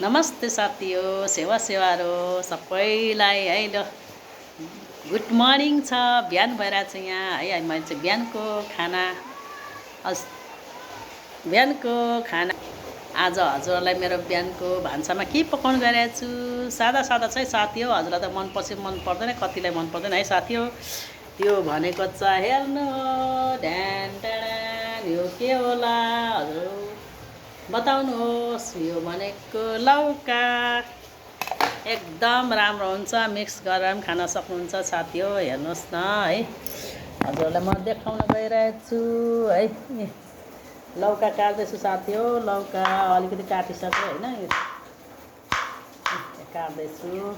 नमस्ते साथी हो सेवारो सबैलाई है ल गुड मर्निङ छ बिहान भइरहेको छ यहाँ है मैले चाहिँ बिहानको खाना आज हजुरहरूलाई मेरो बिहानको भान्सामा के पकाउनु गइरहेको छु सादा सादा चाहिँ साथी हो हजुरलाई त मनपर्छ मन पर्दैन कतिलाई मन पर्दैन है साथी हो त्यो भनेको चाहिँ हेर्नु ढ्यान ट्यान यो के होला हजुर बताउनुहोस् यो भनेको लौका एकदम राम्रो हुन्छ मिक्स गरेर पनि खान सक्नुहुन्छ साथी हो हेर्नुहोस् न है हजुरलाई म देखाउन गइरहेको छु है लौका काट्दैछु साथी हो लौका अलिकति काटिसक्यो होइन काट्दैछु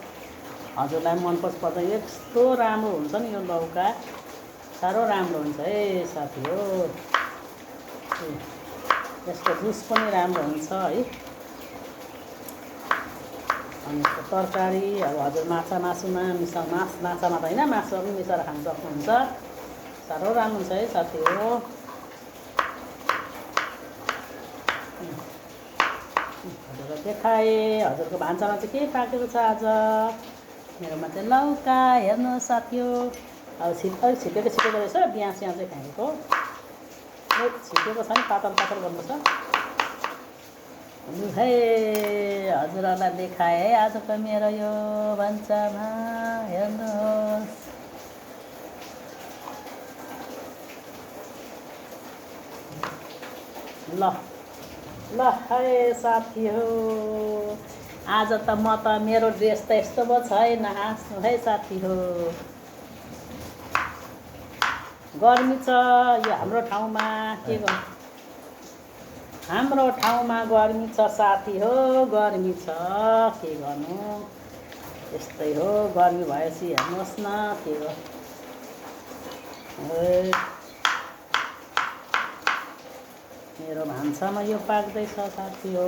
हजुरलाई मनपर्छ पर्दैन यस्तो राम्रो हुन्छ नि यो लौका साह्रो राम्रो हुन्छ है साथी हो यसको जुस पनि राम्रो हुन्छ है अनि यसको तरकारी अब हजुर माछा मासुमा माछामा त होइन मासुमा पनि मिसाएर खान सक्नुहुन्छ साह्रो राम्रो हुन्छ है साथी हो हजुरलाई देखाएँ हजुरको भान्सामा चाहिँ के पाकेको छ आज मेरोमा चाहिँ लौका हेर्नुहोस् साथी हो अब छिपेको रहेछ बिहा चाहिँ खाएको छिपेको छ नि पातल पातल गर्नुपर्छ है हजुरहरूलाई देखाएँ है आजको मेरो यो भान्सामा हेर्नुहोस् ल है साथी हो आज त म त मेरो ड्रेस त यस्तो पो छैन हाँस्नु है साथी हो गर्मी छ यो हाम्रो ठाउँमा के गर्नु हाम्रो ठाउँमा गर्मी छ साथी हो गर्मी छ के गर्नु यस्तै हो गर्मी भएपछि हेर्नुहोस् न के हो मेरो भान्सामा यो पाक्दैछ साथी हो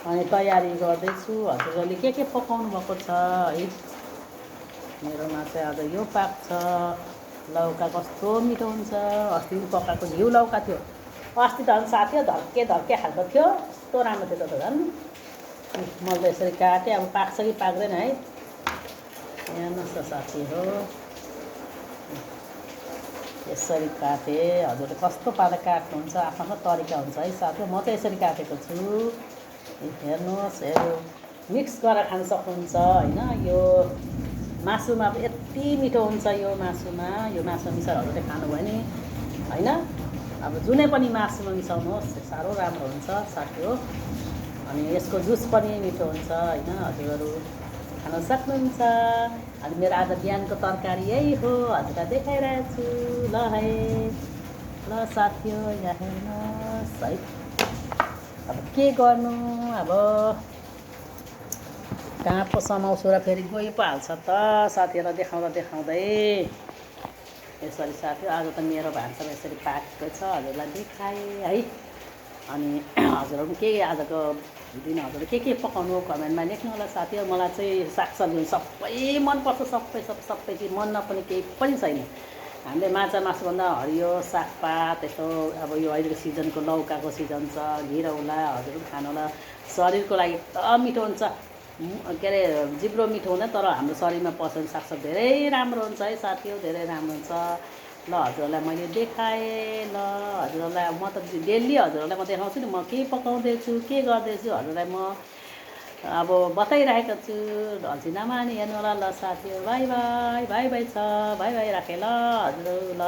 अनि तयारी गर्दैछु हजुरले के पकाउनु भएको छ है मेरोमा चाहिँ आज यो पाक्छ लौका कस्तो मिठो हुन्छ अस्ति पकाएको घिउ लौका थियो अस्ति त झन् साथी हो धर्के खालको थियो कस्तो राम्रो थियो त झन् मैले त यसरी काटेँ अब पाक्छ कि पाक्दैन है हेर्नुहोस् त साथी हो यसरी काटेँ हजुरले कस्तो पाराले काट्नुहुन्छ आफ्नो तरिका हुन्छ है साथी म चाहिँ यसरी काटेको छु हेर्नुहोस् मिक्स गरेर खान सक्नुहुन्छ होइन यो मासुमा यति मिठो हुन्छ यो मासुमा मिसाएर हजुरले खानुभयो नि होइन अब जुनै पनि मासुमा मिसाउनुहोस् साह्रो राम्रो हुन्छ साथी हो अनि यसको जुस पनि मिठो हुन्छ होइन हजुरहरू खान सक्नुहुन्छ अनि मेरो आज बिहानको तरकारी यही हो हजुरलाई देखाइरहेको छु ल है ल साथी हो यहाँ हेर्नुहोस् है अब के गर्नु अब कहाँ पो समाउँछु र फेरि गइ पो हाल्छ त साथीहरूलाई देखाउँदै यसरी साथी आज त मेरो भान्सामा यसरी पाकेको छ हजुरलाई देखाएँ है अनि हजुरहरू के आजको दिन हजुरले के पकाउनु कमेन्टमा लेख्नु होला साथी हो मलाई चाहिँ सागसब्जी सबै मनपर्छ सबै चिज मन नपर्ने केही पनि छैन हामीले माछा मासुभन्दा हरियो सागपात यस्तो अब यो अहिलेको सिजनको लौकाको सिजन छ घिरौला हजुरहरू खानु होला शरीरको लागि एकदम मिठो हुन्छ के अरे जिब्रो मिठो हुँदैन तर हाम्रो शरीरमा पस्ने सागसब्जी धेरै राम्रो हुन्छ है साथी हो धेरै राम्रो हुन्छ ल हजुरहरूलाई मैले देखाएँ ल हजुरहरूलाई म त डेली हजुरहरूलाई म देखाउँछु नि म के पकाउँदैछु के गर्दैछु हजुरलाई म अब बताइरहेको छु अल्छी नमानी हेर्नु होला ल साथी हो बाई बाई छ बाई राखेँ ल हजुर ल